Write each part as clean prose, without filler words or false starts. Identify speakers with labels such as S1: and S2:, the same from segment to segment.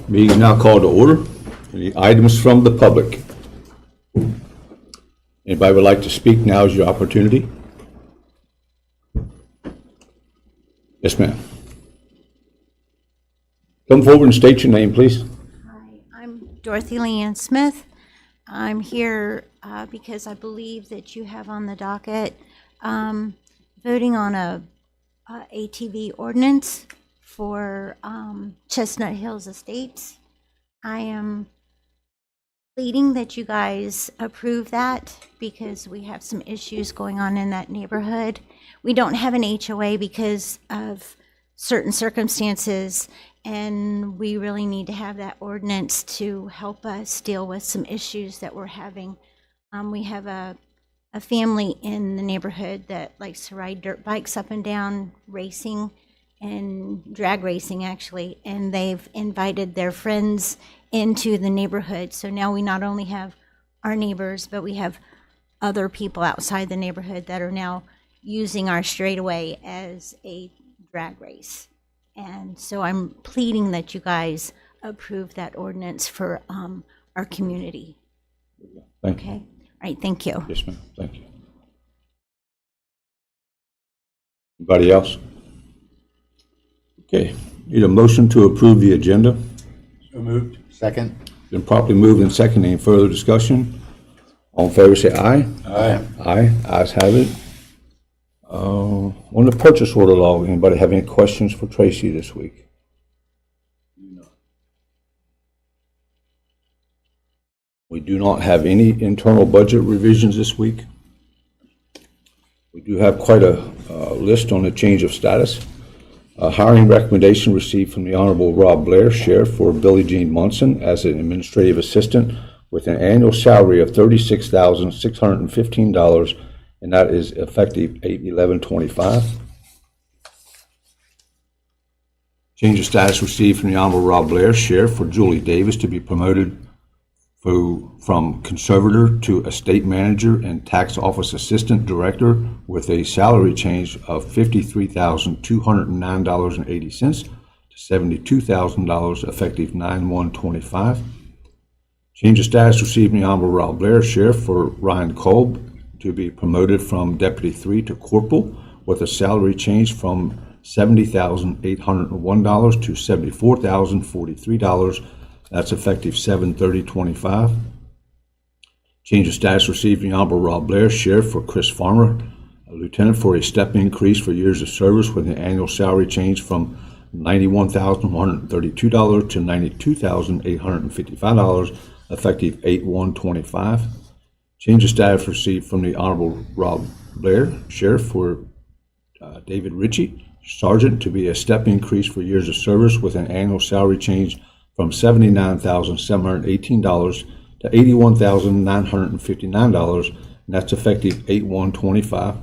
S1: Meeting is now called to order. Any items from the public? Anybody would like to speak? Now is your opportunity. Yes, ma'am. Come forward and state your name, please.
S2: Hi, I'm Dorothy Leanne Smith. I'm here because I believe that you have on the docket voting on a ATV ordinance for Chestnut Hills Estates. I am pleading that you guys approve that because we have some issues going on in that neighborhood. We don't have an HOA because of certain circumstances, and we really need to have that ordinance to help us deal with some issues that we're having. We have a family in the neighborhood that likes to ride dirt bikes up and down, racing and drag racing actually, and they've invited their friends into the neighborhood. So now we not only have our neighbors, but we have other people outside the neighborhood that are now using our straightaway as a drag race. And so I'm pleading that you guys approve that ordinance for our community.
S1: Thank you.
S2: Okay. All right. Thank you.
S1: Yes, ma'am. Thank you. Anybody else? Okay. Need a motion to approve the agenda.
S3: So moved. Second.
S1: Been properly moved and seconded. Any further discussion? All in favor say aye.
S3: Aye.
S1: Aye. Ayes have it. On the purchase order log, anybody have any questions for Tracy this week? No. We do not have any internal budget revisions this week. We do have quite a list on the change of status. A hiring recommendation received from the Honorable Rob Blair, Sheriff, for Billie Jean Munson as an administrative assistant with an annual salary of $36,615, and that is effective 8/11/25. Change of status received from the Honorable Rob Blair, Sheriff, for Julie Davis to be promoted from conservator to estate manager and tax office assistant director with a salary change of $53,209.80 to $72,000 effective 9/1/25. Change of status received from the Honorable Rob Blair, Sheriff, for Ryan Kolb to be promoted from Deputy 3 to Corporal with a salary change from $70,801 to $74,043. That's effective 7/30/25. Change of status received from the Honorable Rob Blair, Sheriff, for Chris Farmer, a lieutenant, for a step increase for years of service with an annual salary change from $91,132 to $92,855, effective 8/1/25. Change of status received from the Honorable Rob Blair, Sheriff, for David Ritchie, Sergeant, to be a step increase for years of service with an annual salary change from $79,718 to $81,959, and that's effective 8/1/25.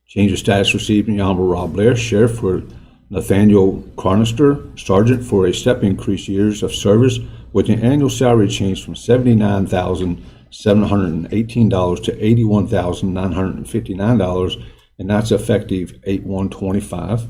S1: Change of status received from the Honorable Rob Blair, Sheriff, for Nathaniel Cronister, Sergeant, for a step increase years of service with an annual salary change from $79,718 to $81,959, and that's effective 8/1/25.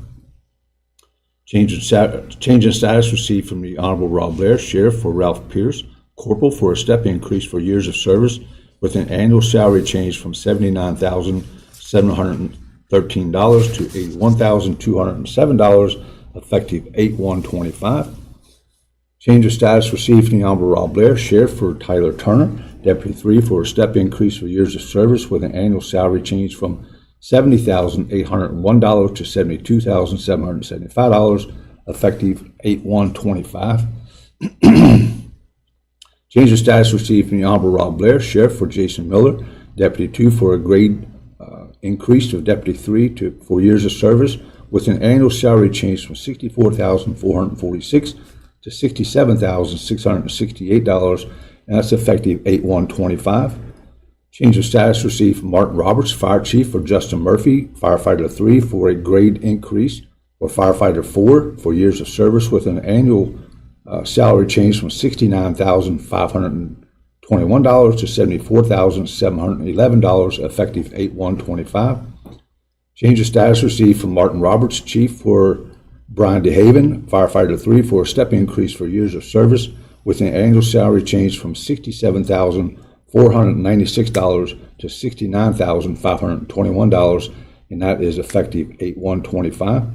S1: Change in status received from the Honorable Rob Blair, Sheriff, for Ralph Pierce, Corporal, for a step increase for years of service with an annual salary change from $79,713 to $81,207, effective 8/1/25. Change of status received from the Honorable Rob Blair, Sheriff, for Tyler Turner, Deputy 3, for a step increase for years of service with an annual salary change from $70,801 to $72,775, effective 8/1/25. Change of status received from the Honorable Rob Blair, Sheriff, for Jason Miller, Deputy 2, for a grade increase of Deputy 3 to 4 years of service with an annual salary change from $64,446 to $67,668, and that's effective 8/1/25. Change of status received from Martin Roberts, Fire Chief, for Justin Murphy, Firefighter 3, for a grade increase for Firefighter 4 for years of service with an annual salary change from $69,521 to $74,711, effective 8/1/25. Change of status received from Martin Roberts, Chief, for Brian DeHaven, firefighter 3, for a step increase for years of service with an annual salary change from $67,496 to $69,521, and that is effective 8/1/25.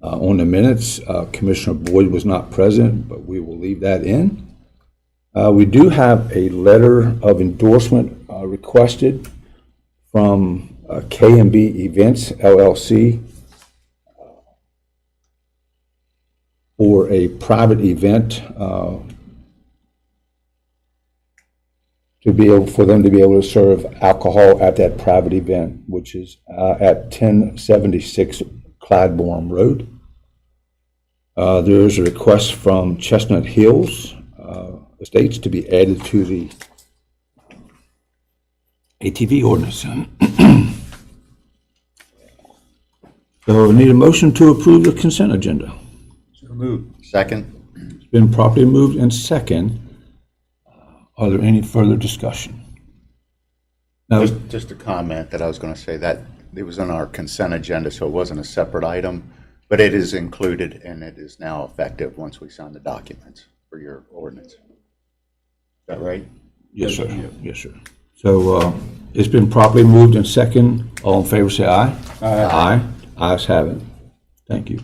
S1: On the minutes, Commissioner Boyd was not present, but we will leave that in. We do have a letter of endorsement requested from K&B Events LLC for a private event for them to be able to serve alcohol at that private event, which is at 1076 Clydeborn Road. There is a request from Chestnut Hills Estates to be added to the ATV ordinance. So we need a motion to approve the consent agenda.
S3: So moved. Second.
S1: It's been properly moved and second. Are there any further discussion? Now,
S3: Just a comment that I was going to say that it was on our consent agenda, so it wasn't a separate item, but it is included and it is now effective once we sign the documents for your ordinance. Is that right?
S1: yes, sir. Yes, sir. So it's been properly moved and second. All in favor, say aye.
S3: Aye.
S1: Aye. Ayes have it. Thank you.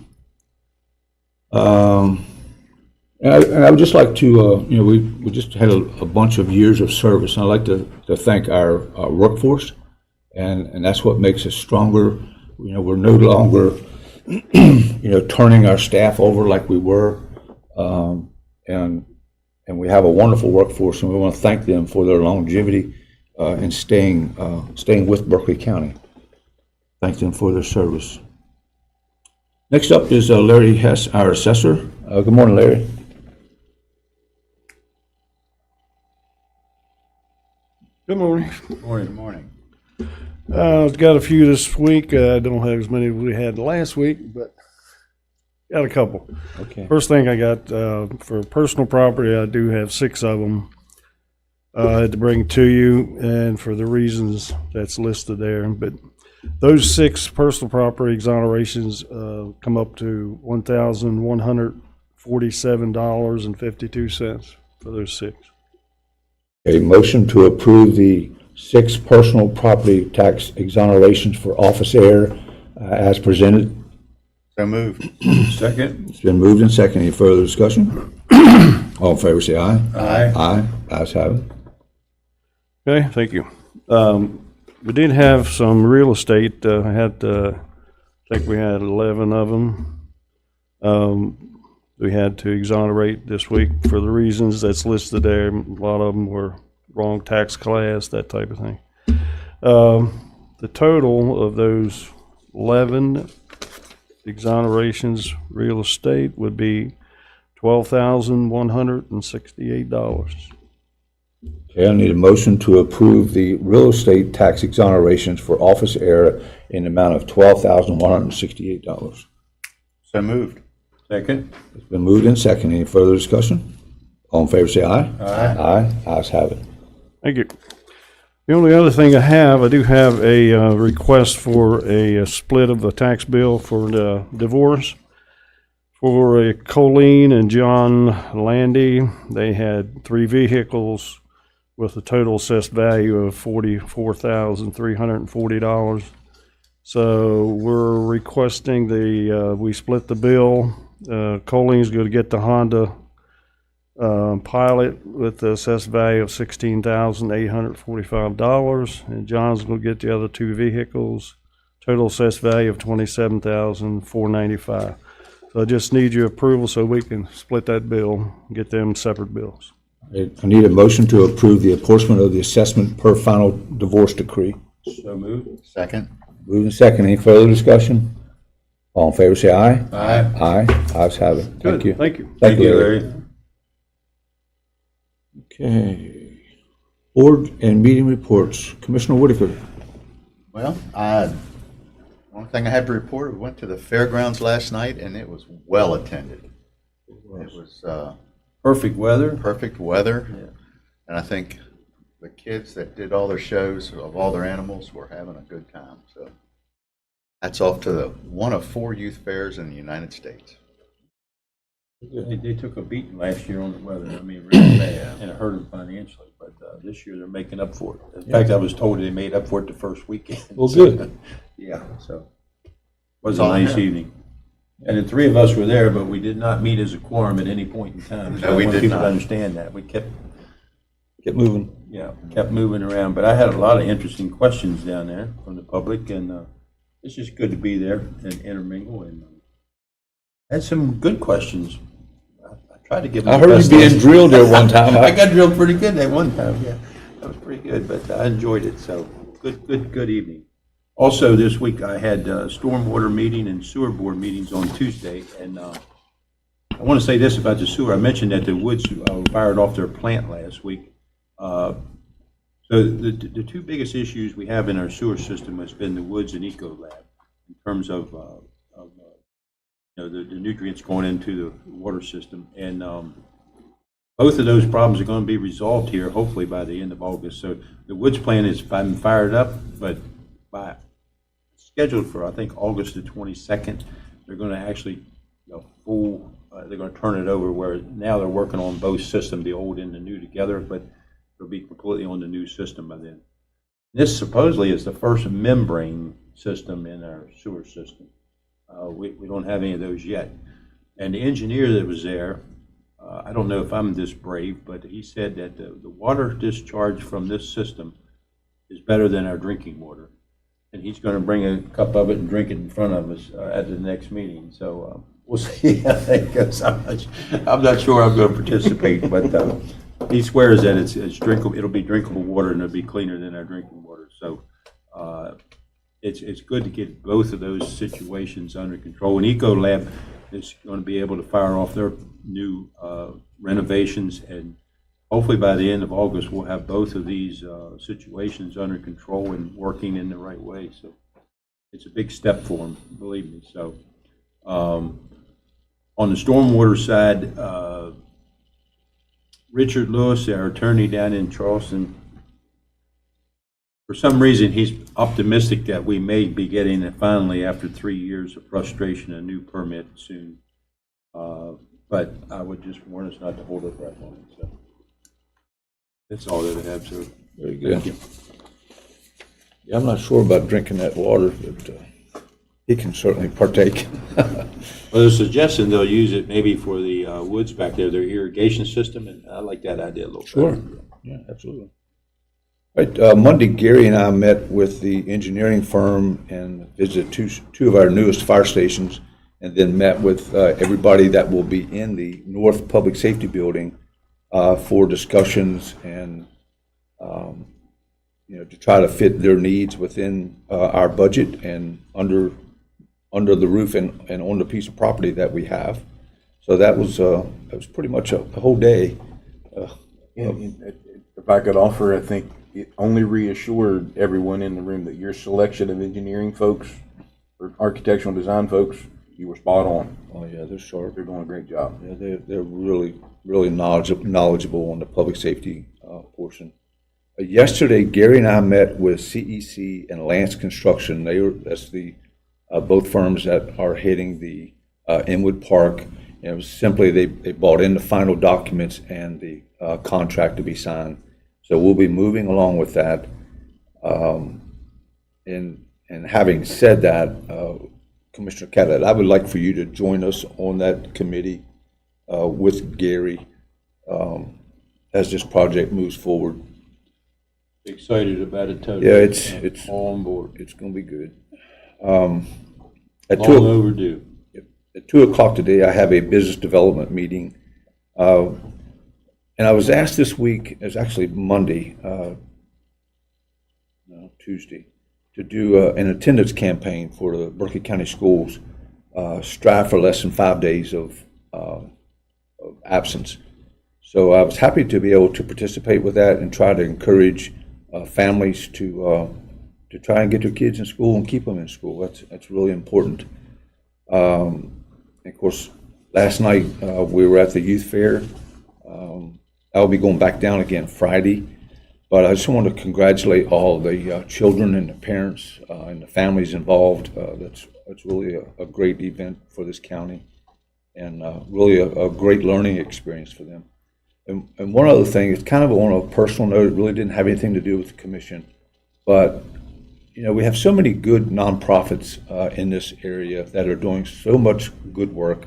S1: And I would just like to, we just had a bunch of years of service, and I'd like to thank our workforce, and that's what makes us stronger. We're no longer, turning our staff over like we were, and we have a wonderful workforce, and we want to thank them for their longevity and staying with Berkeley County. Thank them for their service. Next up is Larry Hess, our assessor. Good morning, Larry.
S4: Good morning.
S3: Good morning.
S4: I've got a few this week. I don't have as many as we had last week, but got a couple.
S1: Okay.
S4: First thing I got for personal property, I do have 6 of them. I had to bring to you, and for the reasons that's listed there. But those 6 personal property exonerations come up to $1,147.52 for those 6.
S1: A motion to approve the 6 personal property tax exonerations for office air as presented.
S3: So moved.
S4: Second.
S1: It's been moved and seconded. Any further discussion? All in favor, say aye.
S3: Aye.
S1: Aye. Ayes have it.
S4: Okay, thank you. We did have some real estate. I think we had 11 of them. We had to exonerate this week for the reasons that's listed there. A lot of them were wrong tax class, that type of thing. The total of those 11 exonerations real estate would be $12,168.
S1: Okay, I need a motion to approve the real estate tax exonerations for office air in the amount of $12,168.
S3: So moved.
S4: Second.
S1: It's been moved and seconded. Any further discussion? All in favor, say aye.
S3: Aye.
S1: Aye. Ayes have it.
S4: Thank you. The only other thing I do have a request for a split of the tax bill for the divorce. For Colleen and John Landy, they had 3 vehicles with a total assessed value of $44,340. So we're requesting we split the bill. Colleen's going to get the Honda Pilot with the assessed value of $16,845, and John's going to get the other 2 vehicles, total assessed value of $27,495. So I just need your approval so we can split that bill and get them separate bills.
S1: I need a motion to approve the apportionment of the assessment per final divorce decree.
S4: So moved.
S3: Second.
S1: Moved and seconded. Any further discussion? All in favor, say aye.
S3: Aye.
S1: Aye. Ayes have it. Thank you.
S4: Thank you.
S1: Thank you, Larry. Okay. Board and meeting reports. Commissioner Whitaker.
S3: Well, one thing I have to report, we went to the fairgrounds last night and it was well attended. It was
S5: Perfect weather.
S3: perfect weather. And I think the kids that did all their shows of all their animals were having a good time. So Hats off to one of 4 youth fairs in the United States.
S5: They took a beating last year on the weather, I mean, really bad, and it hurt them financially, but this year they're making up for it. In fact, I was told they made up for it the first weekend.
S1: Well, good.
S5: Yeah, so, it was a nice evening. And the 3 of us were there, but we did not meet as a quorum at any point in time. So
S3: No, we
S5: I want
S3: did
S5: people to
S3: not.
S5: understand that. We kept
S1: moving.
S5: kept moving around, but I had a lot of interesting questions down there from the public, and it's just good to be there and intermingle, and had some good questions. I tried to give them
S1: I
S5: the
S1: heard you
S5: best
S1: being
S5: answer.
S1: drilled there one time.
S5: I got drilled pretty good that one time, yeah. That was pretty good, but I enjoyed it, so good evening. Also, this week I had stormwater meeting and sewer board meetings on Tuesday, and I want to say this about the sewer. I mentioned that the Woods fired off their plant last week. So the 2 biggest issues we have in our sewer system has been the Woods and Eco Lab in terms of the nutrients going into the water system, and both of those problems are going to be resolved here hopefully by the end of August. So the Woods plant is fired up, but scheduled for I think August the 22nd. They're going to actually they're going to turn it over, where now they're working on both systems, the old and the new together, but it'll be completely on the new system by then. This supposedly is the first membrane system in our sewer system. We don't have any of those yet. And the engineer that was there, I don't know if I'm this brave, but he said that the water discharge from this system is better than our drinking water. And he's going to bring a cup of it and drink it in front of us at the next meeting. So we'll see how that goes. I'm not sure I'm going to participate, but he swears that it's drinkable. It'll be drinkable water, and it'll be cleaner than our drinking water. So it's good to get both of those situations under control. And Ecolab is going to be able to fire off their new renovations, and hopefully by the end of August we'll have both of these situations under control and working in the right way. So it's a big step for them, believe me. So on the stormwater side, Richard Lewis, our attorney down in Charleston, for some reason he's optimistic that we may be getting it finally, after 3 years of frustration, a new permit soon. But I would just warn us not to hold our breath on it. So that's all that I have, sir.
S1: Very good.
S5: Thank you.
S1: Yeah, I'm not sure about drinking that water, but he can certainly partake.
S5: Well, they're suggesting they'll use it maybe for the woods back there, their irrigation system, and I like that idea a little
S1: Sure.
S5: better.
S1: Yeah, absolutely. Right, Monday, Gary and I met with the engineering firm and visited two of our newest fire stations, and then met with everybody that will be in the North Public Safety Building for discussions and to try to fit their needs within our budget and under the roof and on the piece of property that we have. So that was pretty much a whole day.
S6: If I could offer, I think it only reassured everyone in the room that your selection of engineering folks or architectural design folks, you were spot on.
S1: Oh yeah, they're sharp.
S6: They're doing a great job.
S1: Yeah, they're really knowledgeable on the public safety portion. Yesterday, Gary and I met with CEC and Lance Construction. That's the both firms that are heading the Inwood Park. And it was simply they brought in the final documents and the contract to be signed. So we'll be moving along with that. And having said that, Commissioner Catlett, I would like for you to join us on that committee with Gary as this project moves forward.
S5: Excited about it totally.
S1: Yeah, it's
S5: all on board.
S1: It's going to be good.
S5: Long overdue.
S1: At 2 o'clock today, I have a business development meeting. And I was asked this week, it's actually Monday, Tuesday, to do an attendance campaign for the Berkeley County Schools, strive for less than 5 days of absence. So I was happy to be able to participate with that and try to encourage families to try and get their kids in school and keep them in school. That's really important. And of course, last night we were at the youth fair. I'll be going back down again Friday. But I just want to congratulate all the children and the parents and the families involved. That's really a great event for this county, and really a great learning experience for them. And one other thing, it's kind of on a personal note, it really didn't have anything to do with the commission, but we have so many good nonprofits in this area that are doing so much good work.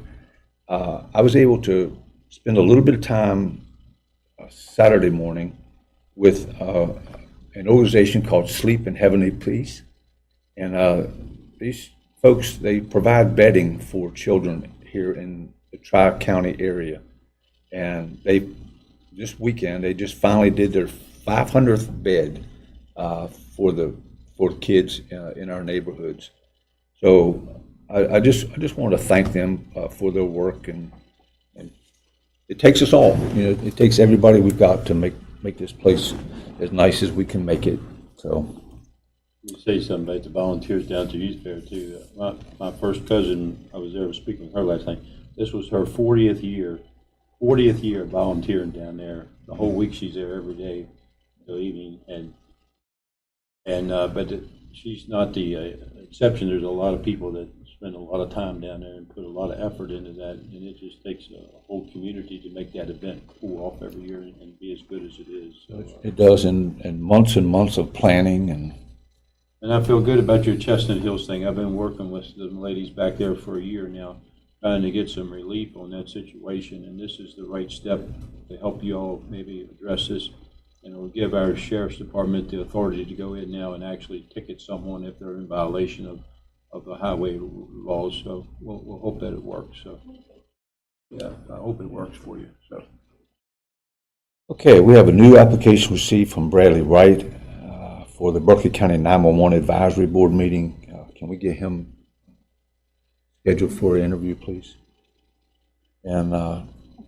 S1: I was able to spend a little bit of time Saturday morning with an organization called Sleep in Heavenly Peace. And these folks, they provide bedding for children here in the Tri-County area. And this weekend, they just finally did their 500th bed for kids in our neighborhoods. So I just want to thank them for their work, and it takes us all. It takes everybody we've got to make this place as nice as we can make it. So.
S5: You say something about the volunteers down to Youth Fair too. My first cousin, I was there speaking with her last night. This was her 40th year volunteering down there. The whole week she's there every day till evening, but she's not the exception. There's a lot of people that spend a lot of time down there and put a lot of effort into that, and it just takes a whole community to make that event pull off every year and be as good as it is. So,
S1: it does, and months of planning
S5: and I feel good about your Chestnut Hills thing. I've been working with the ladies back there for a year now, trying to get some relief on that situation, and this is the right step to help you all maybe address this, and it will give our sheriff's department the authority to go in now and actually ticket someone if they're in violation of the highway laws. So we'll hope that it works. So yeah, I hope it works for you. So.
S1: Okay, we have a new application received from Bradley Wright for the Berkeley County 911 Advisory Board meeting. Can we get him scheduled for an interview, please? And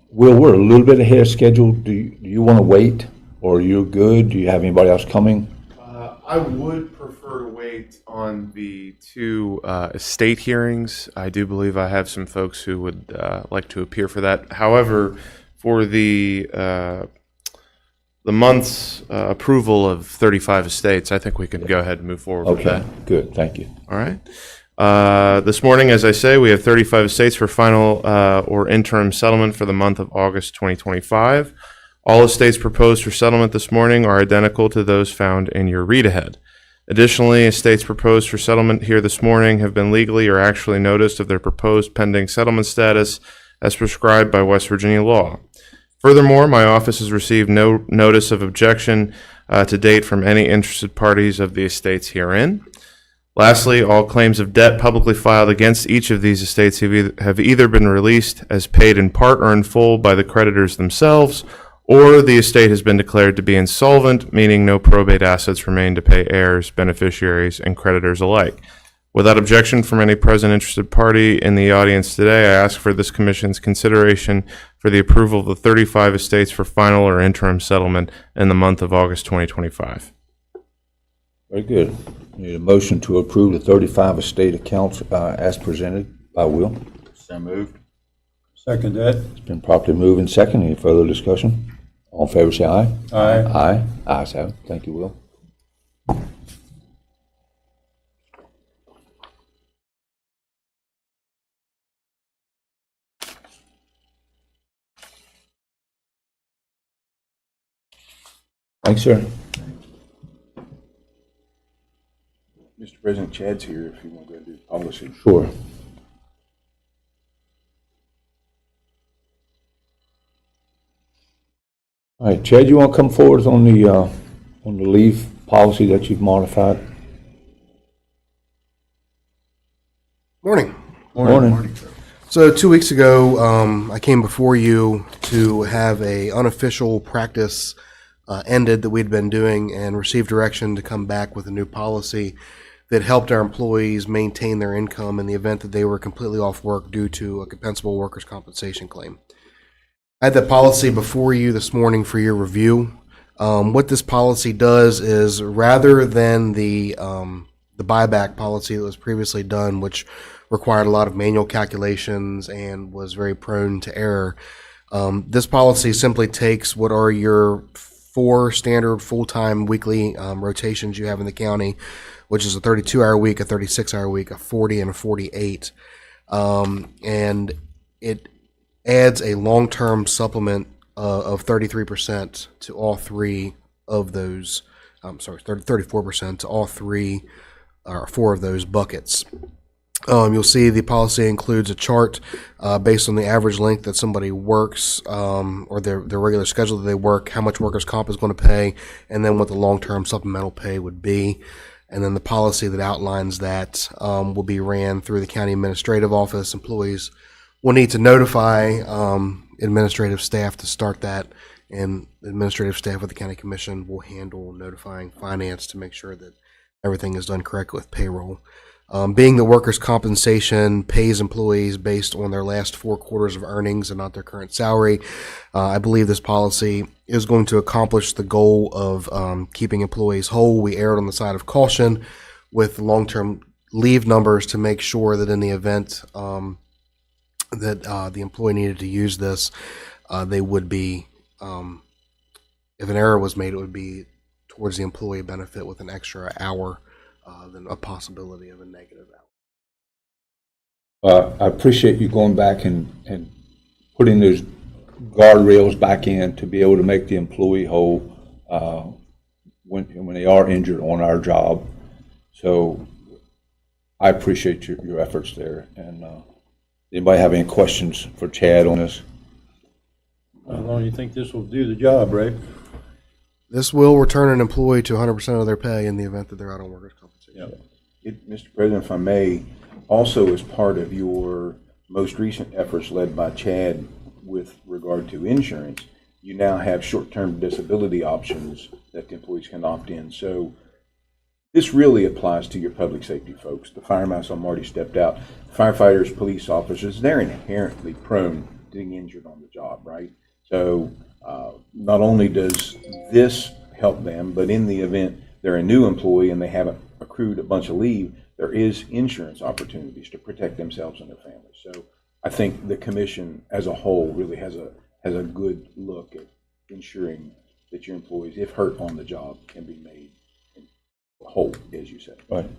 S1: Will, we're a little bit ahead of schedule. Do you want to wait, or are you good? Do you have anybody else coming?
S7: I would prefer to wait on the two estate hearings. I do believe I have some folks who would like to appear for that. However, for the month's approval of 35 estates, I think we can go ahead and move forward with that.
S1: Okay, good, thank you.
S7: All right. This morning, as I say, we have 35 estates for final or interim settlement for the month of August 2025. All estates proposed for settlement this morning are identical to those found in your read-ahead. Additionally, estates proposed for settlement here this morning have been legally or actually noticed of their proposed pending settlement status as prescribed by West Virginia law. Furthermore, my office has received no notice of objection to date from any interested parties of the estates herein. Lastly, all claims of debt publicly filed against each of these estates have either been released as paid in part or in full by the creditors themselves, or the estate has been declared to be insolvent, meaning no probate assets remain to pay heirs, beneficiaries, and creditors alike. Without objection from any present interested party in the audience today, I ask for this Commission's consideration for the approval of the 35 estates for final or interim settlement in the month of August 2025.
S1: Very good. Need a motion to approve the 35 estate accounts as presented by Will.
S3: So moved.
S5: Second that.
S1: It's been properly moved and second. Any further discussion? All in favor, say aye.
S5: Aye.
S1: Aye. Ayes have it. Thank you, Will. Thanks, sir.
S6: Mr. President, Chad's here if you want to go do policy.
S1: Sure. All right, Chad, you want to come forward on the leave policy that you've modified?
S8: Morning.
S1: Morning.
S8: So 2 weeks ago, I came before you to have a unofficial practice ended that we'd been doing and received direction to come back with a new policy that helped our employees maintain their income in the event that they were completely off work due to a compensable workers' compensation claim. I had that policy before you this morning for your review. What this policy does is, rather than the buyback policy that was previously done, which required a lot of manual calculations and was very prone to error, this policy simply takes what are your 4 standard full-time weekly rotations you have in the county, which is a 32-hour week, a 36-hour week, a 40, and a 48. And it adds a long-term supplement of 33% to all 3 of those. 34% to all 3 or 4 of those buckets. You'll see the policy includes a chart based on the average length that somebody works or their regular schedule that they work, how much workers' comp is going to pay, and then what the long-term supplemental pay would be. And then the policy that outlines that will be ran through the county administrative office. Employees will need to notify administrative staff to start that, and administrative staff of the county commission will handle notifying finance to make sure that everything is done correctly with payroll. Being that workers' compensation pays employees based on their last 4 quarters of earnings and not their current salary, I believe this policy is going to accomplish the goal of keeping employees whole. We erred on the side of caution with long-term leave numbers to make sure that in the event that the employee needed to use this, they would be, if an error was made, it would be towards the employee benefit with an extra hour than a possibility of a negative hour.
S1: I appreciate you going back and putting those guardrails back in to be able to make the employee whole when they are injured on our job. So I appreciate your efforts there. And anybody have any questions for Chad on this?
S5: How long do you think this will do the job, Ray?
S8: This will return an employee to 100% of their pay in the event that they're out on workers' compensation.
S6: Mr. President, if I may, also as part of your most recent efforts led by Chad with regard to insurance, you now have short-term disability options that the employees can opt in. So this really applies to your public safety folks. The fire marshal already stepped out. Firefighters, police officers, they're inherently prone to getting injured on the job, right? So not only does this help them, but in the event they're a new employee and they haven't accrued a bunch of leave, there is insurance opportunities to protect themselves and their families. So I think the commission as a whole really has a good look at ensuring that your employees, if hurt on the job, can be made whole, as you said.
S1: Right.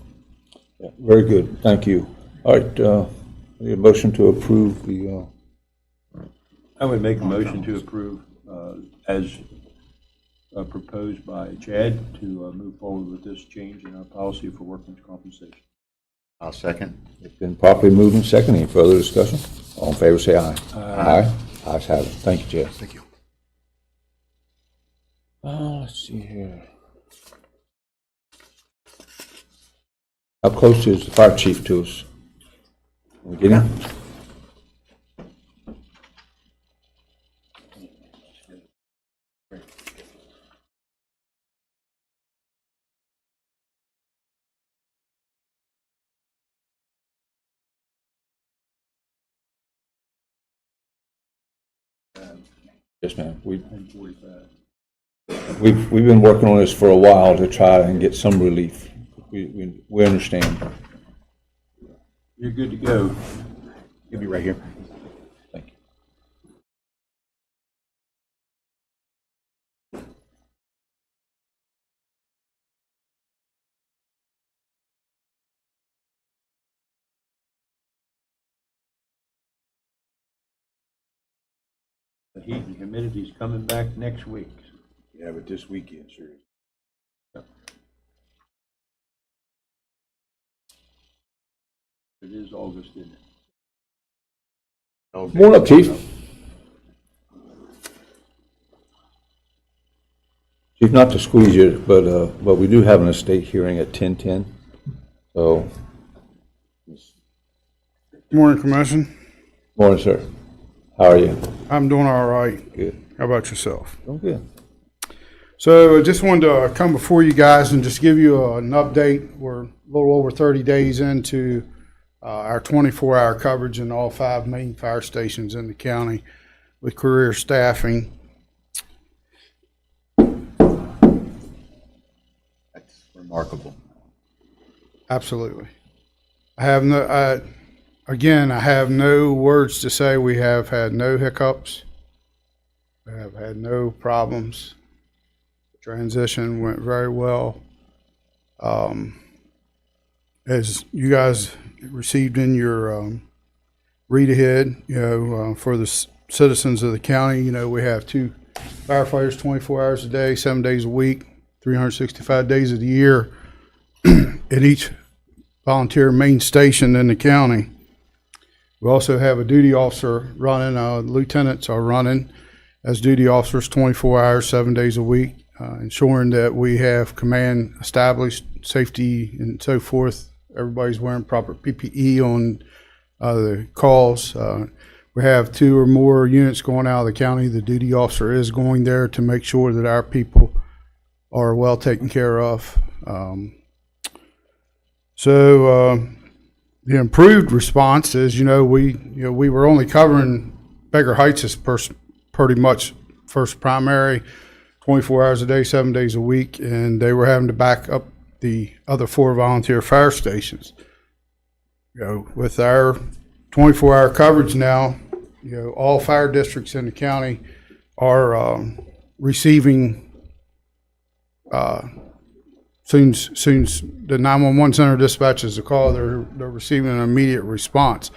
S1: Yeah, very good. Thank you. All right. Need a motion to approve the.
S5: I would make a motion to approve as proposed by Chad to move forward with this change in our policy for workers' compensation.
S3: I'll second.
S1: It's been properly moved and seconded. Any further discussion? All in favor, say aye. Aye. Ayes have it. Thank you, Chad.
S8: Thank you.
S1: Let's see here. How close is the fire chief to us? Can we get him? Yes, ma'am. We've been working on this for a while to try and get some relief. We understand.
S5: You're good to go.
S3: You'll be right here.
S1: Thank you.
S5: The heat and humidity's coming back next week.
S6: Yeah, but this weekend, sure.
S5: It is August, isn't it?
S3: Okay.
S1: Morning up, Chief. Chief, not to squeeze you, but we do have an estate hearing at 10:10. So,
S9: Morning, Commission.
S1: morning, sir. How are you?
S9: I'm doing all right.
S1: Good.
S9: How about yourself?
S1: Doing good.
S9: So I just wanted to come before you guys and just give you an update. We're a little over 30 days into our 24-hour coverage in all 5 main fire stations in the county with career staffing.
S3: That's remarkable.
S9: Absolutely. I have no words to say. We have had no hiccups. We have had no problems. Transition went very well. As you guys received in your read ahead, for the citizens of the county, we have 2 firefighters 24 hours a day, 7 days a week, 365 days of the year at each volunteer main station in the county. We also have a duty officer running. Lieutenants are running as duty officers 24 hours, 7 days a week, ensuring that we have command established, safety and so forth. Everybody's wearing proper PPE on the calls. We have 2 or more units going out of the county. The duty officer is going there to make sure that our people are well taken care of. The improved response is, we were only covering Baker Heights as pretty much first primary, 24 hours a day, 7 days a week, and they were having to back up the other 4 volunteer fire stations. With our 24-hour coverage now, all fire districts in the county are receiving soon the 911 center dispatches a call, they're receiving an immediate response.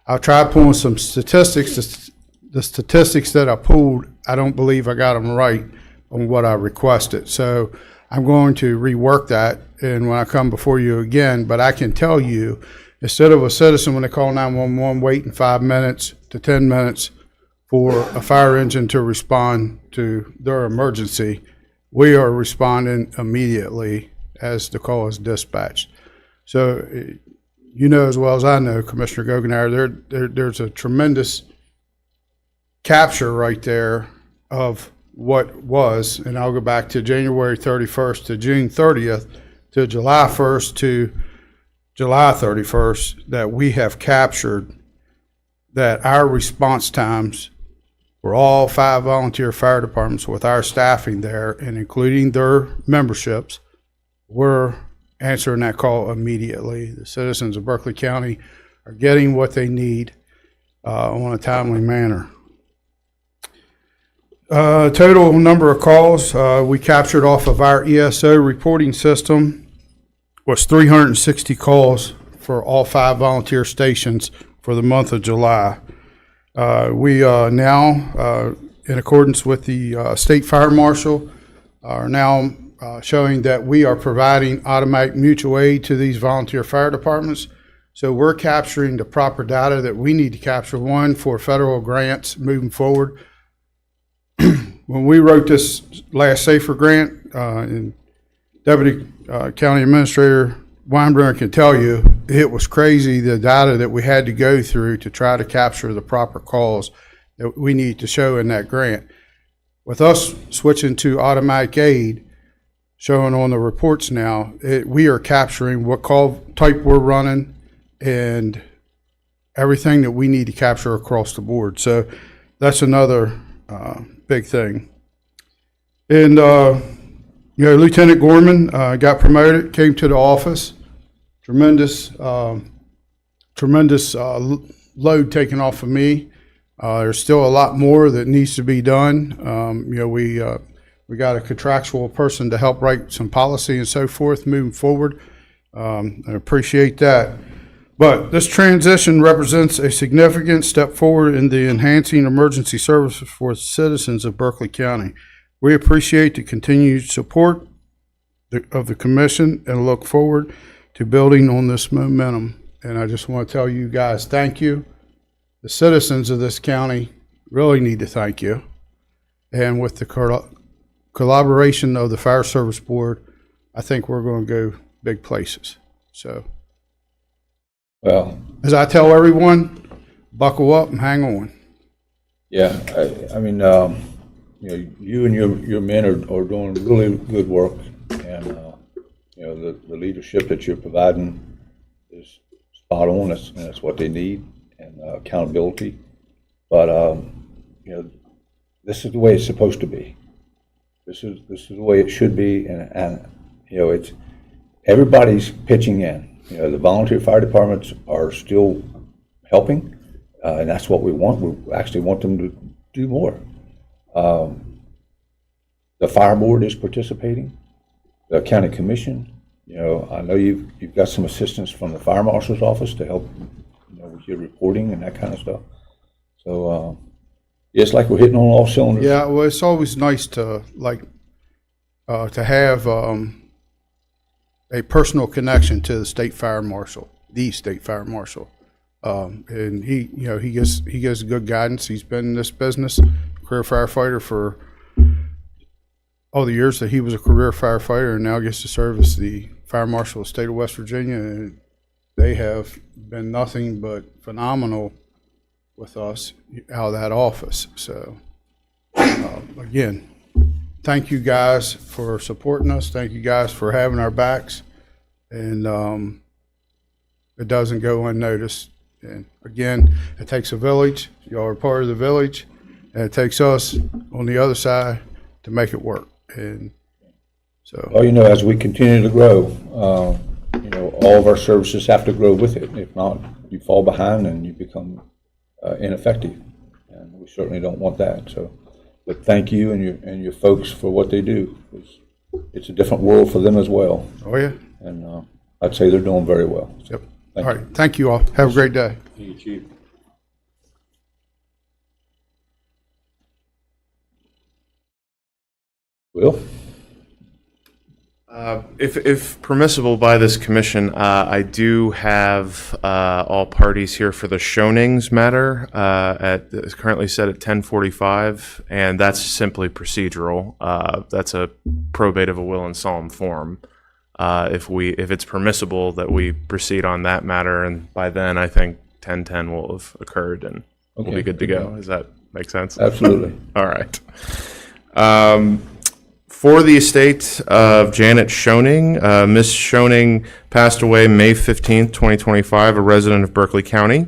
S9: I'll try pulling some statistics. The statistics that I pulled, I don't believe I got them right on what I requested. So I'm going to rework that, and when I come before you again, but I can tell you, instead of a citizen when they call 911 waiting 5 minutes to 10 minutes for a fire engine to respond to their emergency, we are responding immediately as the call is dispatched. So as well as I know, Commissioner Goganauer, there's a tremendous capture right there of what was, and I'll go back to January 31st to June 30th to July 1st to July 31st, that we have captured, that our response times for all 5 volunteer fire departments with our staffing there and including their memberships, we're answering that call immediately. The citizens of Berkeley County are getting what they need on a timely manner. Total number of calls we captured off of our ESO reporting system was 360 calls for all 5 volunteer stations for the month of July. We now, in accordance with the State Fire Marshal, are now showing that we are providing automatic mutual aid to these volunteer fire departments. So we're capturing the proper data that we need to capture, one, for federal grants moving forward. When we wrote this last SAFER grant, and Deputy County Administrator Weinbrenner can tell you, it was crazy, the data that we had to go through to try to capture the proper calls that we need to show in that grant. With us switching to automatic aid, showing on the reports now, we are capturing what call type we're running and everything that we need to capture across the board. So that's another big thing. And Lieutenant Gorman got promoted, came to the office. Tremendous load taken off of me. There's still a lot more that needs to be done. We got a contractual person to help write some policy and so forth moving forward. I appreciate that. But this transition represents a significant step forward in the enhancing emergency services for citizens of Berkeley County. We appreciate the continued support of the commission and look forward to building on this momentum. And I just want to tell you guys, thank you. The citizens of this county really need to thank you. And with the collaboration of the Fire Service Board, I think we're going to go big places. So,
S1: Well,
S9: as I tell everyone, buckle up and hang on.
S1: yeah, I mean, you and your men are doing really good work, and the leadership that you're providing is spot on. That's what they need, and accountability. But this is the way it's supposed to be. This is the way it should be, and it's everybody's pitching in. The volunteer fire departments are still helping, and that's what we want. We actually want them to do more. The fire board is participating, the county commission. You know, I know you've got some assistance from the fire marshal's office to help, you know, with your reporting and that kind of stuff. So, it's like we're hitting on all cylinders.
S9: Yeah, well, it's always nice to to have a personal connection to the state fire marshal, and he gives good guidance. He's been in this business, career firefighter for all the years that he was a career firefighter, and now gets to serve as the fire marshal of the state of West Virginia. And they have been nothing but phenomenal with us out of that office. So, again, thank you guys for supporting us. Thank you guys for having our backs. And it doesn't go unnoticed. And again, it takes a village. Y'all are part of the village. And it takes us on the other side to make it work. And so,
S1: Well, you know, as we continue to grow, you know, all of our services have to grow with it. If not, you fall behind and you become ineffective. And we certainly don't want that. So, but thank you and your folks for what they do. It's a different world for them as well.
S9: oh yeah.
S1: And I'd say they're doing very well. So,
S9: Yep.
S1: thank
S9: All
S1: you.
S9: right. Thank you all. Have a great day.
S5: Thank you, Chief.
S1: Will?
S7: If permissible by this commission, I do have all parties here for the Shonings matter. It's currently set at 10:45, and that's simply procedural. That's a probate of a will in solemn form. If it's permissible that we proceed on that matter, and by then I think 10:10 will have occurred and we'll be
S1: Okay.
S7: good to go. Does that make sense?
S1: Absolutely.
S7: All right. For the estate of Janet Schoening, Ms. Schoening passed away May 15th, 2025, a resident of Berkeley County.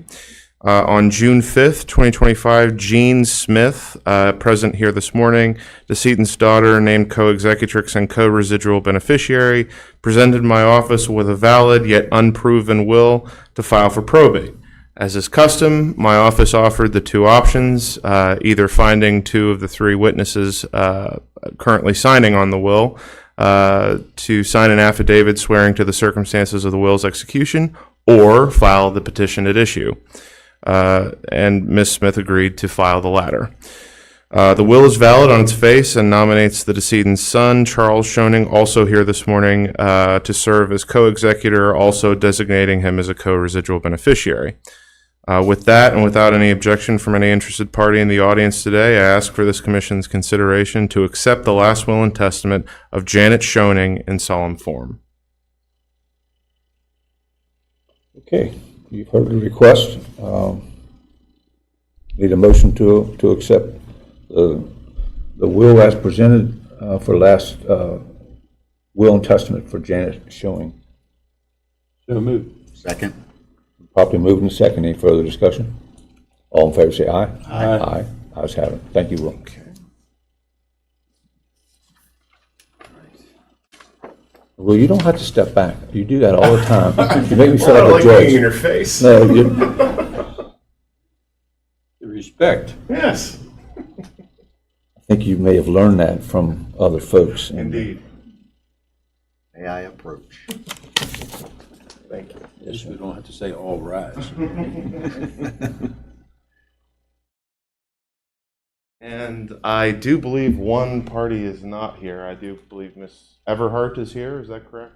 S7: On June 5th, 2025, Jean Smith, present here this morning, decedent's daughter, named co-executrix and co-residual beneficiary, presented my office with a valid yet unproven will to file for probate. As is custom, my office offered the two options, either finding two of the three witnesses currently signing on the will to sign an affidavit swearing to the circumstances of the will's execution, or file the petition at issue. And Ms. Smith agreed to file the latter. The will is valid on its face and nominates the decedent's son, Charles Schoening, also here this morning, to serve as co-executor, also designating him as a co-residual beneficiary. With that, and without any objection from any interested party in the audience today, I ask for this commission's consideration to accept the last will and testament of Janet Schoening in solemn form.
S1: Okay, you've heard the request. Need a motion to accept the will as presented for last will and testament for Janet Schoening.
S5: So moved.
S3: Second.
S1: Properly moved and second. Any further discussion? All in favor say aye.
S5: Aye.
S1: Aye. Ayes have it. Thank you, Will. Well, you don't have to step back. You do that all the time. You make me feel like a judge.
S7: face.
S1: No,
S5: The respect.
S7: Yes.
S1: I think you may have learned that from other folks.
S7: Indeed.
S3: May I approach?
S7: Thank you.
S5: Yes, we don't have to say all rise.
S7: And I do believe one party is not here. I do believe Miss Everhart is here. Is that correct?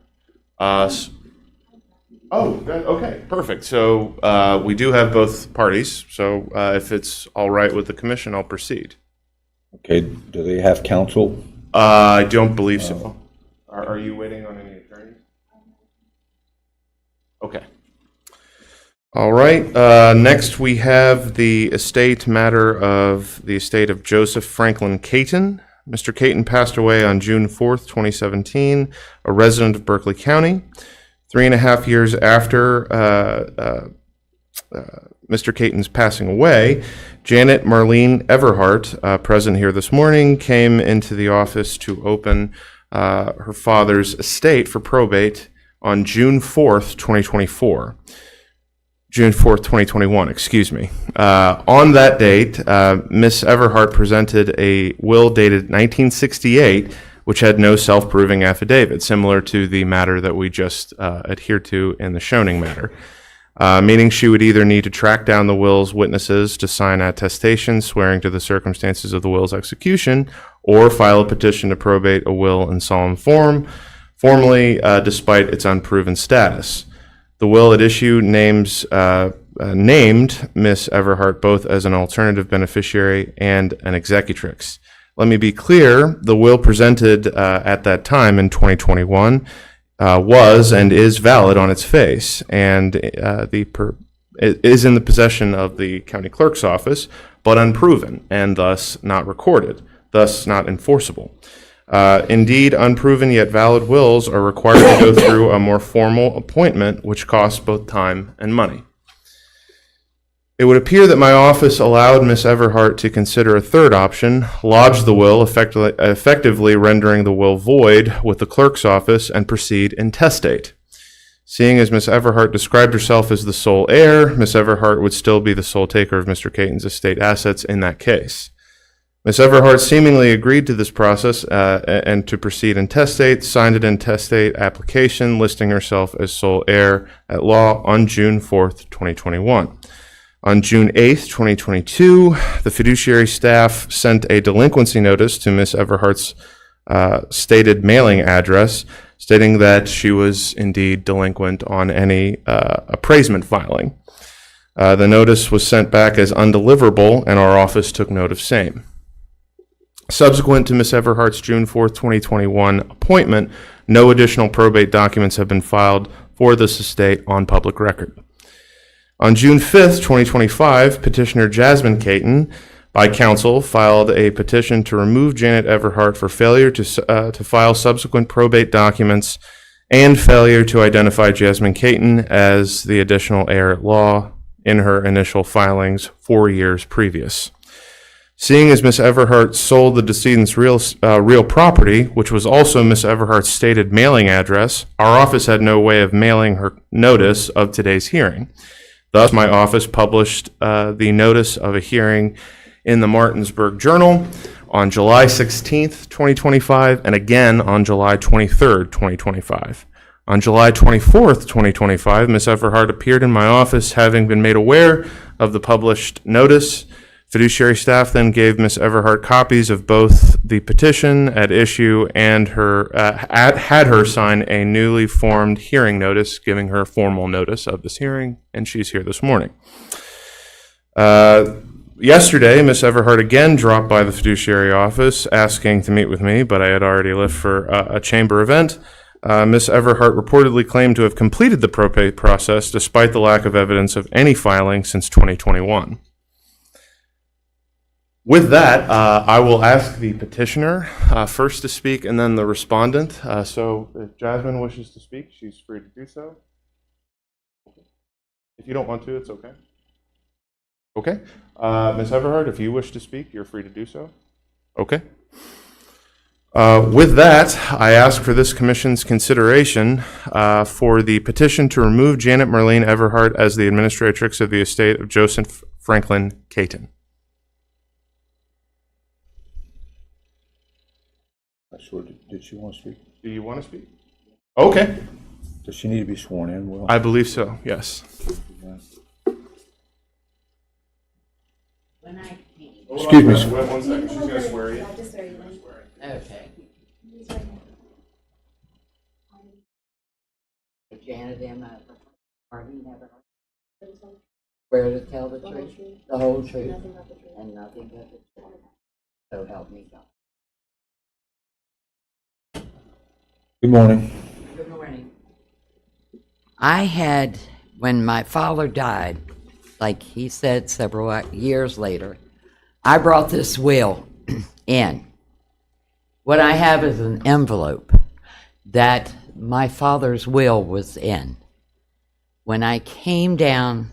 S7: Okay, perfect. So we do have both parties. So if it's all right with the commission, I'll proceed.
S1: Okay, do they have counsel?
S7: I don't believe so. Are you waiting on any attorneys? Okay. All right. Next, we have the estate matter of the estate of Joseph Franklin Caton. Mr. Caton passed away on June 4th, 2017, a resident of Berkeley County. 3.5 years after Mr. Caton's passing away, Janet Marlene Everhart, present here this morning, came into the office to open her father's estate for probate on June 4th, 2024. June 4th, 2021, excuse me. On that date, Miss Everhart presented a will dated 1968, which had no self-proving affidavit, similar to the matter that we just adhered to in the Schoening matter. Meaning she would either need to track down the will's witnesses to sign attestation swearing to the circumstances of the will's execution, or file a petition to probate a will in solemn form, formally, despite its unproven status. The will at issue named Miss Everhart both as an alternative beneficiary and an executrix. Let me be clear, the will presented at that time in 2021 was and is valid on its face, and it is in the possession of the county clerk's office, but unproven and thus not recorded, thus not enforceable. Indeed, unproven yet valid wills are required to go through a more formal appointment, which costs both time and money. It would appear that my office allowed Miss Everhart to consider a third option, lodge the will, effectively rendering the will void with the clerk's office, and proceed intestate. Seeing as Miss Everhart described herself as the sole heir, Miss Everhart would still be the sole taker of Mr. Caton's estate assets in that case. Miss Everhart seemingly agreed to this process and to proceed intestate, signed an intestate application listing herself as sole heir at law on June 4th, 2021. On June 8th, 2022, the fiduciary staff sent a delinquency notice to Miss Everhart's stated mailing address, stating that she was indeed delinquent on any appraisement filing. The notice was sent back as undeliverable, and our office took note of same. Subsequent to Miss Everhart's June 4th, 2021 appointment, no additional probate documents have been filed for this estate on public record. On June 5th, 2025, petitioner Jasmine Caton, by counsel, filed a petition to remove Janet Everhart for failure to file subsequent probate documents and failure to identify Jasmine Caton as the additional heir at law in her initial filings 4 years previous. Seeing as Miss Everhart sold the decedent's real property, which was also Miss Everhart's stated mailing address, our office had no way of mailing her notice of today's hearing. Thus, my office published the notice of a hearing in the Martinsburg Journal on July 16th, 2025, and again on July 23rd, 2025. On July 24th, 2025, Miss Everhart appeared in my office having been made aware of the published notice. Fiduciary staff then gave Miss Everhart copies of both the petition at issue and had her sign a newly formed hearing notice, giving her formal notice of this hearing, and she's here this morning. Yesterday, Miss Everhart again dropped by the fiduciary office asking to meet with me, but I had already left for a chamber event. Miss Everhart reportedly claimed to have completed the probate process despite the lack of evidence of any filing since 2021. With that, I will ask the petitioner first to speak and then the respondent. So if Jasmine wishes to speak, she's free to do so. If you don't want to, it's okay. Okay. Ms. Everhart, if you wish to speak, you're free to do so. Okay. With that, I ask for this commission's consideration for the petition to remove Janet Marlene Everhart as the administratrix of the estate of Joseph Franklin Caton.
S1: Sure. Did she want to speak?
S7: Do you want to speak? Okay.
S1: Does she need to be sworn in? Will?
S7: I believe so, yes.
S1: Excuse me. sir.
S7: One second, she's going to swear you.
S10: Okay. Janet Emma, Marlene Everhart. Swear to tell the truth, the whole truth, and nothing but the truth. So help me God.
S1: Good morning.
S10: Good morning. I had, when my father died, like he said several years later, I brought this will in. What I have is an envelope that my father's will was in. When I came down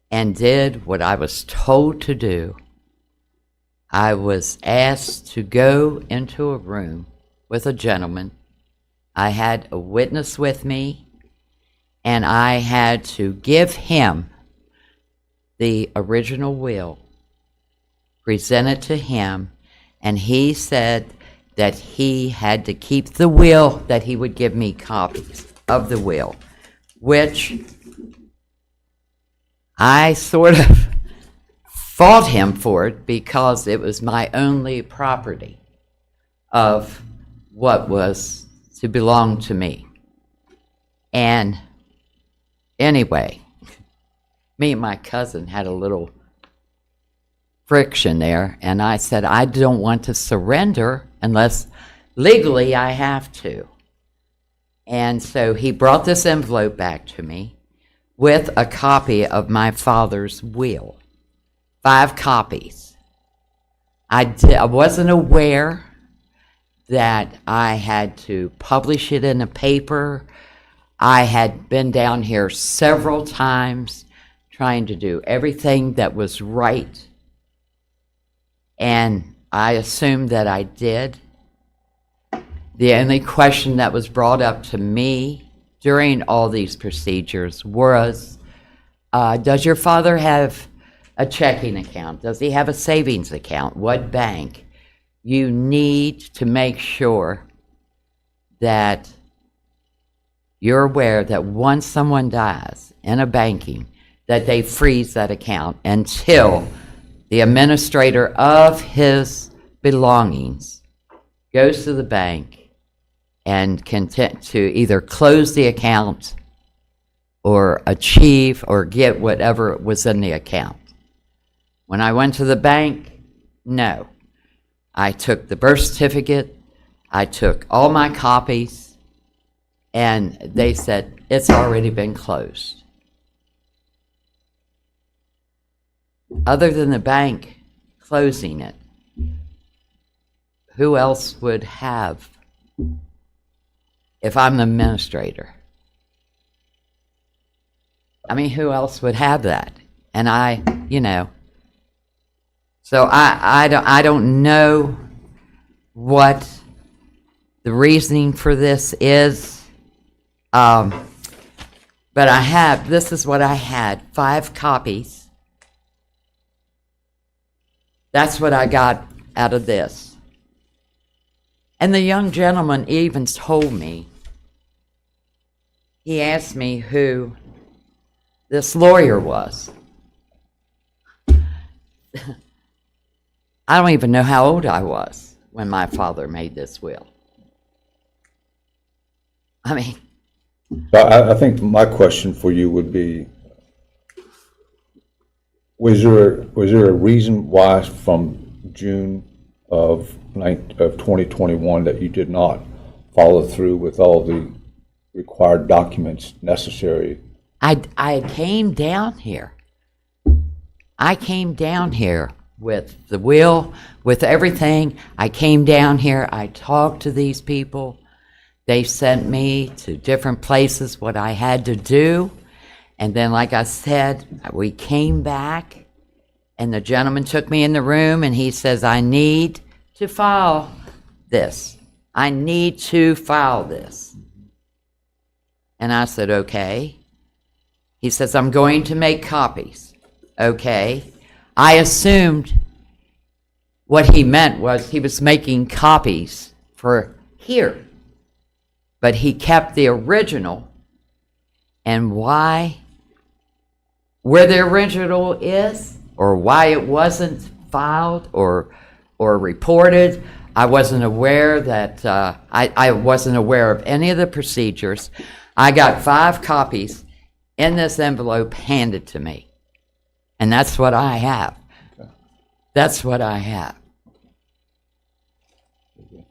S10: and did what I was told to do, I was asked to go into a room with a gentleman. I had a witness with me, and I had to give him the original will, present it to him, and he said that he had to keep the will, that he would give me copies of the will, which I sort of fought him for it because it was my only property of what was to belong to me. And anyway, me and my cousin had a little friction there, and I said, I don't want to surrender unless legally I have to. And so he brought this envelope back to me with a copy of my father's will, 5 copies. I wasn't aware that I had to publish it in a paper. I had been down here several times trying to do everything that was right, and I assumed that I did. The only question that was brought up to me during all these procedures was, does your father have a checking account? Does he have a savings account? What bank? You need to make sure that you're aware that once someone dies in a banking, that they freeze that account until the administrator of his belongings goes to the bank and can to either close the account or achieve or get whatever was in the account. When I went to the bank, no. I took the birth certificate, I took all my copies, and they said, it's already been closed. Other than the bank closing it, who else would have, if I'm the administrator? I mean, who else would have that? And so I don't know what the reasoning for this is, but this is what I had, 5 copies. That's what I got out of this. And the young gentleman even told me, he asked me who this lawyer was. I don't even know how old I was when my father made this will. I mean,
S1: I think my question for you would be, was there a reason why from June of 2021 that you did not follow through with all the required documents necessary?
S10: I came down here. I came down here with the will, with everything. I came down here. I talked to these people. They sent me to different places what I had to do. And then, like I said, we came back, and the gentleman took me in the room, and he says, I need to file this. I need to file this. And I said, okay. He says, I'm going to make copies. Okay. I assumed what he meant was he was making copies for here. But he kept the original. And why, where the original is, or why it wasn't filed or reported, I wasn't aware that, I wasn't aware of any of the procedures. I got 5 copies in this envelope handed to me. And that's what I have.
S1: Okay.
S10: That's what I have.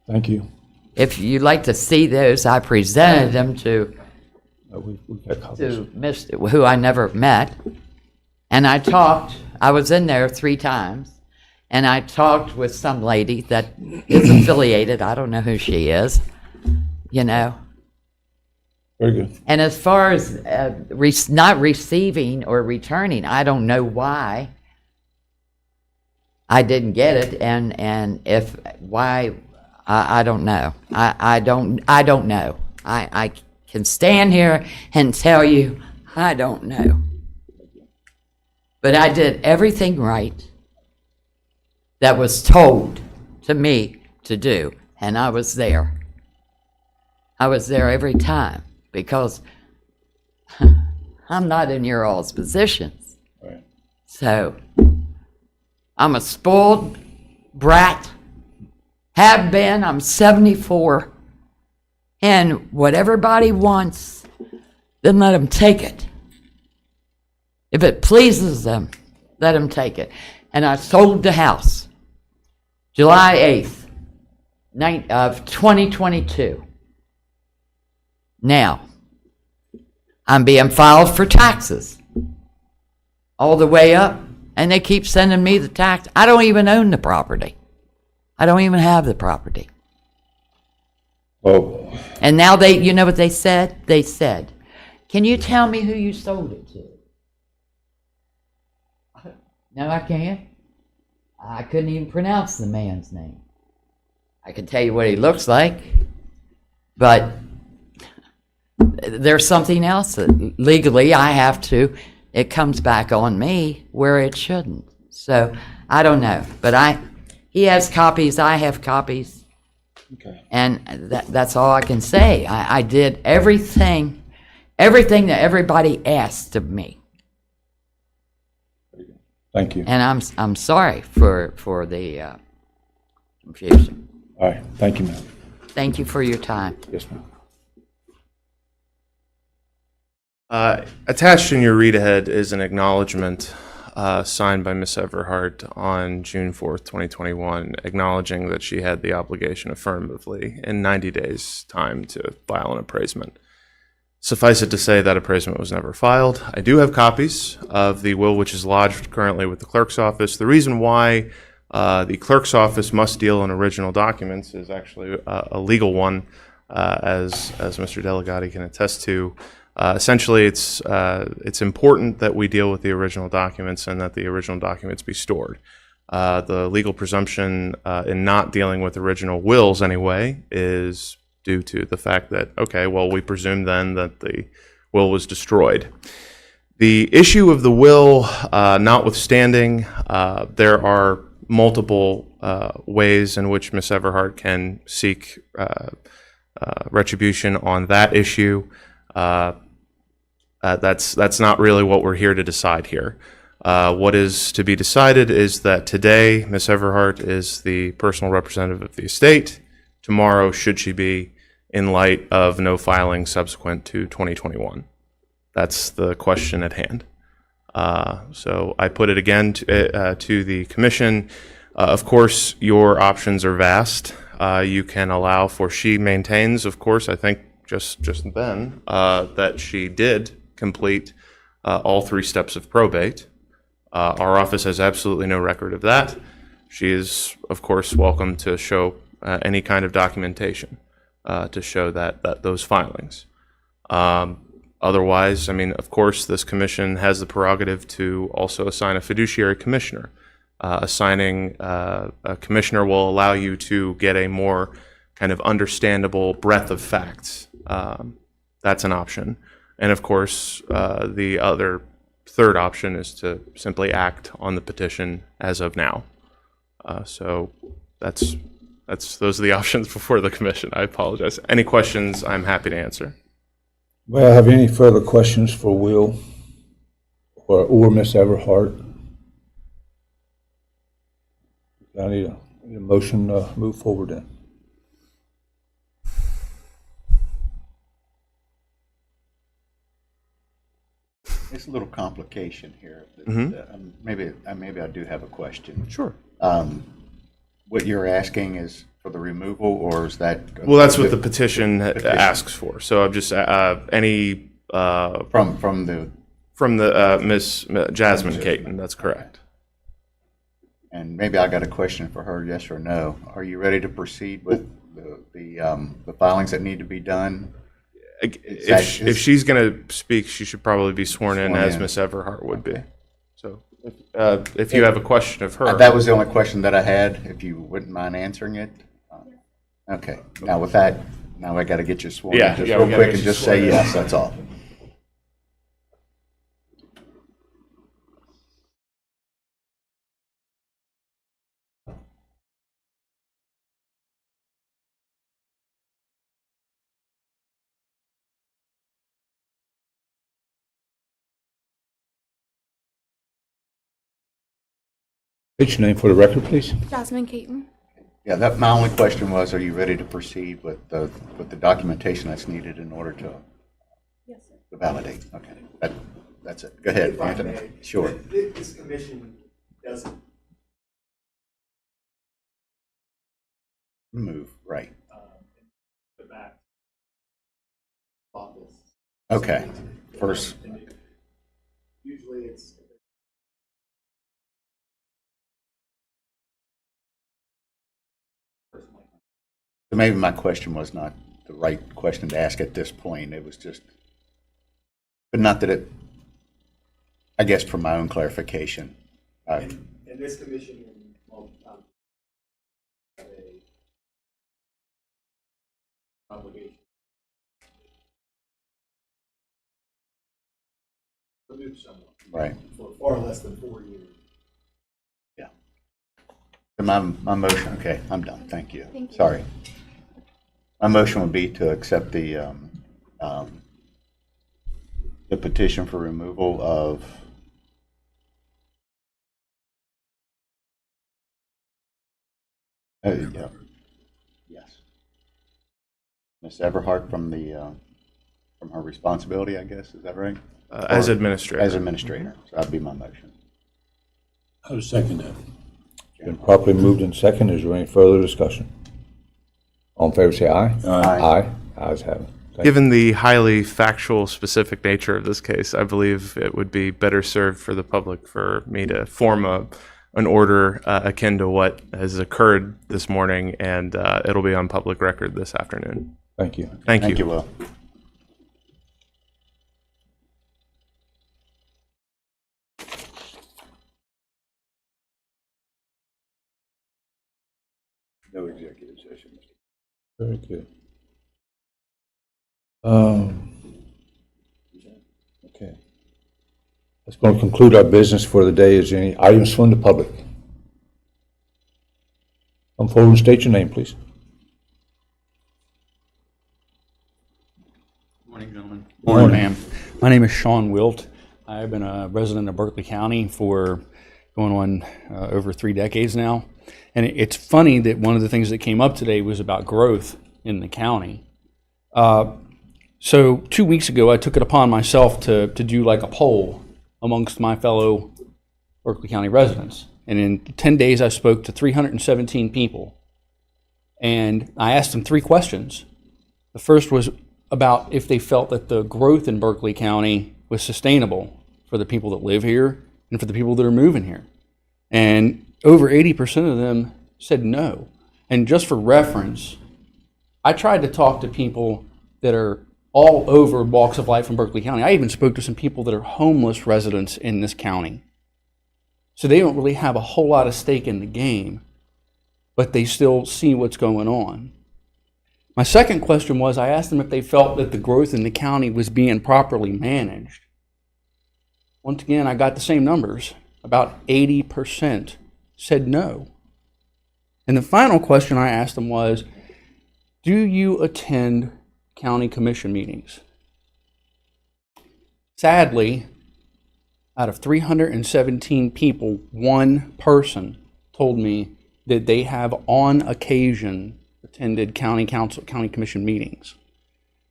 S1: Thank you.
S10: If you'd like to see those, I presented them to
S1: We've got copies.
S10: Mr. who I never met. And I talked, I was in there 3 times, and I talked with some lady that is affiliated. I don't know who she is,
S1: Very good.
S10: And as far as not receiving or returning, I don't know why I didn't get it, and if why, I don't know. I don't know. I can stand here and tell you, I don't know. But I did everything right that was told to me to do, and I was there. I was there every time because I'm not in your all's positions.
S1: Right.
S10: So I'm a spoiled brat, have been. I'm 74. And what everybody wants, then let them take it. If it pleases them, let them take it. And I sold the house July 8th of 2022. Now, I'm being filed for taxes all the way up, and they keep sending me the tax. I don't even own the property. I don't even have the property.
S1: Well,
S10: And now they, you know what they said? They said, can you tell me who you sold it to? No, I can't. I couldn't even pronounce the man's name. I can tell you what he looks like, but there's something else that legally I have to, it comes back on me where it shouldn't. So I don't know, but he has copies, I have copies.
S1: okay.
S10: And that's all I can say. I did everything that everybody asked of me.
S1: Thank you.
S10: And I'm sorry for the confusion.
S1: All right, thank you, ma'am.
S10: Thank you for your time.
S1: Yes, ma'am.
S7: Attached in your read ahead is an acknowledgement signed by Ms. Everhart on June 4th, 2021, acknowledging that she had the obligation affirmatively in 90 days' time to file an appraisement. Suffice it to say that appraisement was never filed. I do have copies of the will which is lodged currently with the clerk's office. The reason why the clerk's office must deal in original documents is actually a legal one, as Mr. Delegati can attest to. Essentially, it's important that we deal with the original documents and that the original documents be stored. The legal presumption in not dealing with original wills anyway is due to the fact that, okay, well, we presume then that the will was destroyed. The issue of the will notwithstanding, there are multiple ways in which Ms. Everhart can seek retribution on that issue. That's not really what we're here to decide here. What is to be decided is that today, Ms. Everhart is the personal representative of the estate. Tomorrow, should she be, in light of no filing subsequent to 2021? That's the question at hand. So I put it again to the commission. Of course, your options are vast. You can allow for, she maintains, of course, I think just then, that she did complete all 3 steps of probate. Our office has absolutely no record of that. She is, of course, welcome to show any kind of documentation to show that those filings. Otherwise, I mean, of course, this commission has the prerogative to also assign a fiduciary commissioner. Assigning a commissioner will allow you to get a more kind of understandable breadth of facts. That's an option. And of course, the other third option is to simply act on the petition as of now. So those are the options before the commission. I apologize. Any questions, I'm happy to answer.
S1: May I have any further questions for Will or Ms. Everhart? I need a motion to move forward then.
S3: There's a little complication here. Maybe I do have a question.
S7: Sure.
S3: What you're asking is for the removal, or is that?
S7: Well, that's what the petition asks for. So I'm just any
S3: From the,
S7: Miss Jasmine Caton. That's correct.
S3: and maybe I got a question for her, yes or no. Are you ready to proceed with the filings that need to be done?
S7: If she's going to speak, she should probably be sworn in as Miss Everhart would be. So if you have a question of her.
S3: That was the only question that I had, if you wouldn't mind answering it. Okay. Now with that, Now I got to get you sworn
S7: Yeah,
S3: in just
S7: yeah, we
S3: real
S7: gotta
S3: quick
S7: get
S3: and
S7: you
S3: just say
S7: sworn in.
S3: yes, that's all.
S1: State your name for the record, please.
S11: Jasmine Caton.
S3: Yeah, that, my only question was, are you ready to proceed with the documentation that's needed in order to
S11: Yes, sir.
S3: to validate? Okay, that's it. Go ahead, Anthony. Sure.
S12: This commission doesn't
S3: Move, right.
S12: go back office.
S3: Okay, first,
S12: Usually it's.
S3: so maybe my question was not the right question to ask at this point. It was just, but not that it, I guess for my own clarification.
S12: And this commission, well, have a obligation. Remove someone
S3: Right.
S12: for far less than 4 years.
S3: Yeah. So my motion, okay, I'm done. Thank you.
S11: Thank you.
S3: Sorry. My motion would be to accept the petition for removal of yeah. Yes. Ms. Everhart from from her responsibility, I guess, is that right?
S7: As
S3: Or-
S7: administrator.
S3: As administrator, so that'd be my motion.
S5: I would second that.
S1: Been properly moved in second. Is there any further discussion? All in favor, say aye.
S3: Aye.
S1: Ayes have it. Thank you.
S7: Given the highly factual, specific nature of this case, I believe it would be better served for the public for me to form an order akin to what has occurred this morning, and it'll be on public record this afternoon.
S1: Thank you.
S7: Thank
S3: Thank you,
S7: you.
S3: Will.
S6: No executive session.
S1: Very good. Okay. That's going to conclude our business for the day. Is there any items from the public? Come forward and state your name, please.
S13: Morning, gentlemen.
S3: Morning, ma'am.
S13: My name is Sean Wilt. I've been a resident of Berkeley County for going on over 3 decades now. And it's funny that one of the things that came up today was about growth in the county. So 2 weeks ago, I took it upon myself to do like a poll amongst my fellow Berkeley County residents. And in 10 days, I spoke to 317 people. And I asked them 3 questions. The first was about if they felt that the growth in Berkeley County was sustainable for the people that live here and for the people that are moving here. And over 80% of them said no. And just for reference, I tried to talk to people that are all over walks of life in Berkeley County. I even spoke to some people that are homeless residents in this county. So they don't really have a whole lot of stake in the game, but they still see what's going on. My second question was, I asked them if they felt that the growth in the county was being properly managed. Once again, I got the same numbers. About 80% said no. And the final question I asked them was, do you attend county commission meetings? Sadly, out of 317 people, 1 person told me that they have on occasion attended county commission meetings.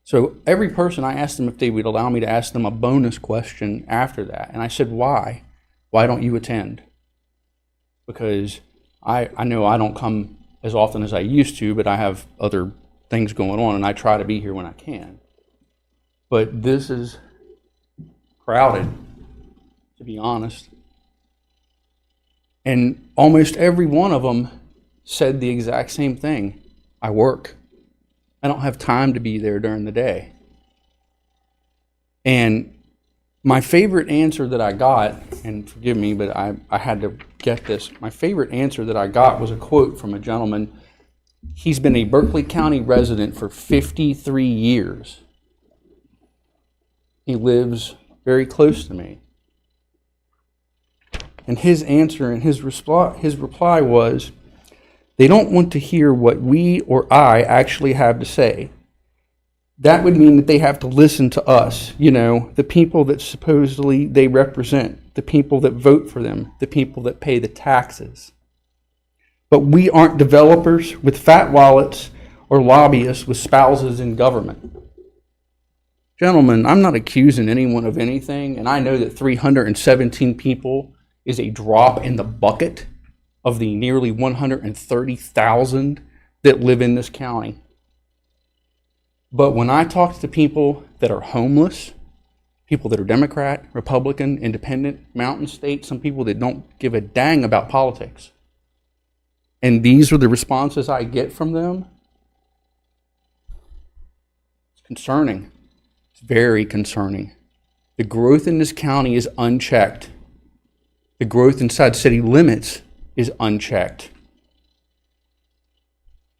S13: So every person, I asked them if they would allow me to ask them a bonus question after that. And I said, why? Why don't you attend? Because I know I don't come as often as I used to, but I have other things going on, and I try to be here when I can. But this is crowded, to be honest. And almost every one of them said the exact same thing. I work. I don't have time to be there during the day. And my favorite answer that I got, and forgive me, but I had to get this. My favorite answer that I got was a quote from a gentleman He's been a Berkeley County resident for 53 years. He lives very close to me. And his answer and his reply was, they don't want to hear what we or I actually have to say. That would mean that they have to listen to us, the people that supposedly they represent, the people that vote for them, the people that pay the taxes. But we aren't developers with fat wallets or lobbyists with spouses in government. Gentlemen, I'm not accusing anyone of anything, and I know that 317 people is a drop in the bucket of the nearly 130,000 that live in this county. But when I talk to people that are homeless, people that are Democrat, Republican, Independent, Mountain State, some people that don't give a dang about politics, and these are the responses I get from them, it's concerning. It's very concerning. The growth in this county is unchecked. The growth inside city limits is unchecked.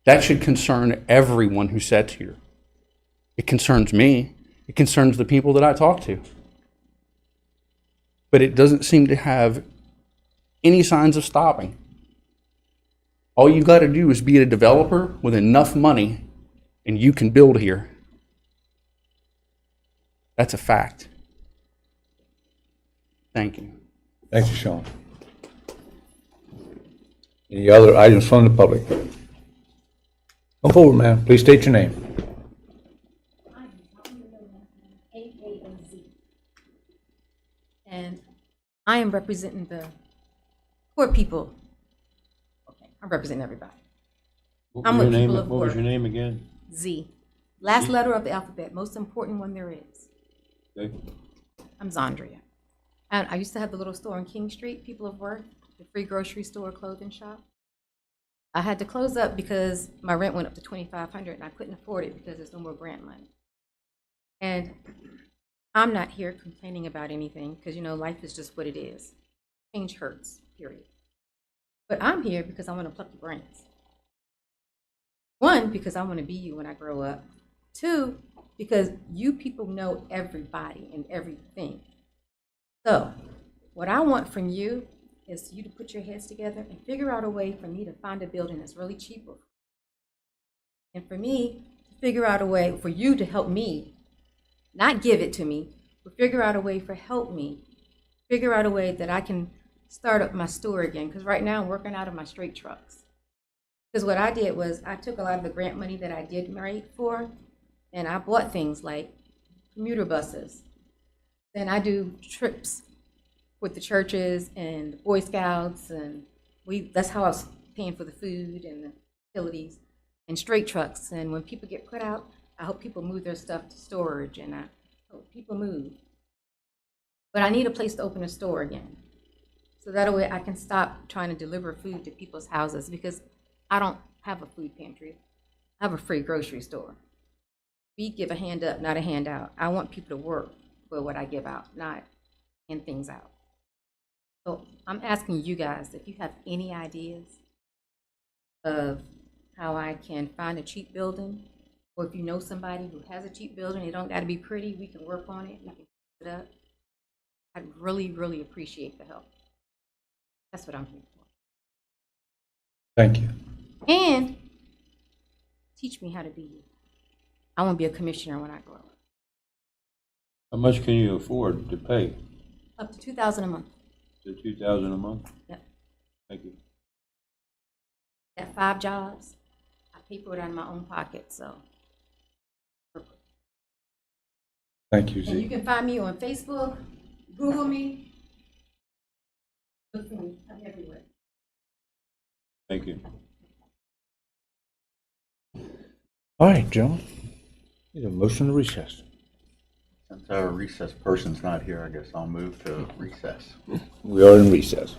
S13: That should concern everyone who sits here. It concerns me. It concerns the people that I talk to. But it doesn't seem to have any signs of stopping. All you got to do is be a developer with enough money and you can build here. That's a fact. Thank you.
S1: Thank you, Sean. Any other items from the public? Come forward, ma'am. Please state your name.
S11: And I am representing the poor people. Okay, I'm representing everybody. I'm with people of
S5: What was
S11: work.
S5: your name again?
S11: Z. Last letter of the alphabet, most important one there is.
S5: Okay.
S11: I'm Zandria. And I used to have the little store on King Street, People of Work, the free grocery store, clothing shop. I had to close up because my rent went up to $2,500 and I couldn't afford it because there's no more grant money. And I'm not here complaining about anything because, life is just what it is. Change hurts, period. But I'm here because I want to pluck your brains. One, because I want to be you when I grow up. Two, because you people know everybody and everything. So, what I want from you is you to put your heads together and figure out a way for me to find a building that's really cheap. And for me to figure out a way for you to help me, not give it to me, but figure out a way for help me, figure out a way that I can start up my store again. Because right now I'm working out of my straight trucks. Because what I did was I took a lot of the grant money that I did write for, and I bought things like commuter buses. Then I do trips with the churches and the Boy Scouts, and that's how I was paying for the food and the utilities and straight trucks. And when people get put out, I help people move their stuff to storage, and I help people move. But I need a place to open a store again. So that way I can stop trying to deliver food to people's houses, because I don't have a food pantry. I have a free grocery store. We give a hand up, not a handout. I want people to work for what I give out, not hand things out. So I'm asking you guys if you have any ideas of how I can find a cheap building, or if you know somebody who has a cheap building, it don't got to be pretty, we can work on it, we can fix it up. I'd really, really appreciate the help. That's what I'm here for.
S1: Thank you.
S11: And teach me how to be you. I want to be a commissioner when I grow up.
S5: How much can you afford to pay?
S11: Up to $2,000 a month.
S5: The $2,000 a month?
S11: Yep.
S5: Thank you.
S11: Got 5 jobs. I pay for it out of my own pocket, so.
S1: Thank you,
S11: And you
S1: Z.
S11: can find me on Facebook, Google me. Look for me. I'm everywhere.
S5: Thank you.
S1: All right, John. Need a motion to recess.
S3: Since our recess person's not here, I guess I'll move to recess.
S1: We are in recess.